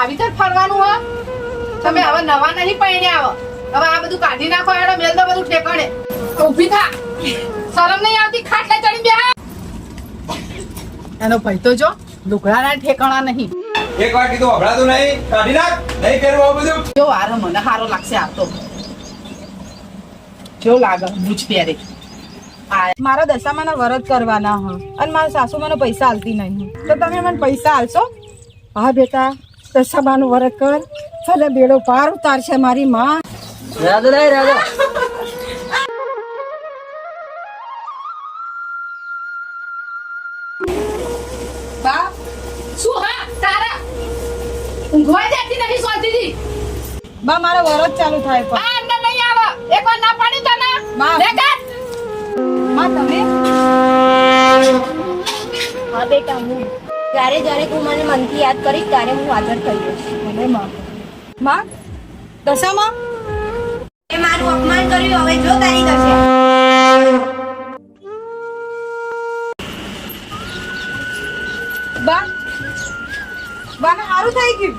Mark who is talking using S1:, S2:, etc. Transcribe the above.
S1: આવી તો ફરવાનું હો તમે હવે નવા નહીં પૈણ્યા આવો હવે આ બધું કાઢી નાખો એડો મેલ દો બધું ઠેકાણે ઊભી થા શરમ નહીં આવતી ખાટલે ચડી બેહા એનો ભાઈ તો જો લુગડાના ઠેકાણા નહીં
S2: એક વાર કીધું હભળાતું નહીં કાઢી નાખ નહીં પહેરવું આવું બધું
S1: જો આરો મને સારો લાગશે આપતો જો લાગે બૂચ પહેરે
S3: મારા દશામાના વરત કરવાના હ અને મારા સાસુ મને પૈસા આલતી નહીં તો તમે મને પૈસા આલશો? હા બેટા, દશામાનું વરત કર છોલે બેડો પાર ઉતારશે મારી માં.
S4: રાધા નહીં રાધા
S1: બા શું હા તારા ઊંઘવા દેતી નહીં સોલતી
S3: બા મારા વરત ચાલુ થાય પણ
S1: આ અંદર નહીં આવે એકવાર ના પાડી તને
S3: બા.
S1: લે કર
S3: માં તમે
S5: હા બેટા, હું જ્યારે જ્યારે તું મને મનથી યાદ કરીશ ત્યારે હું હાજર થઈ જઈશ.
S3: ભલે માં. માં દશામાં
S5: એ મારું અપમાન કર્યું, હવે જો તારી દશા.
S3: બા બાને સારું થઈ ગયું.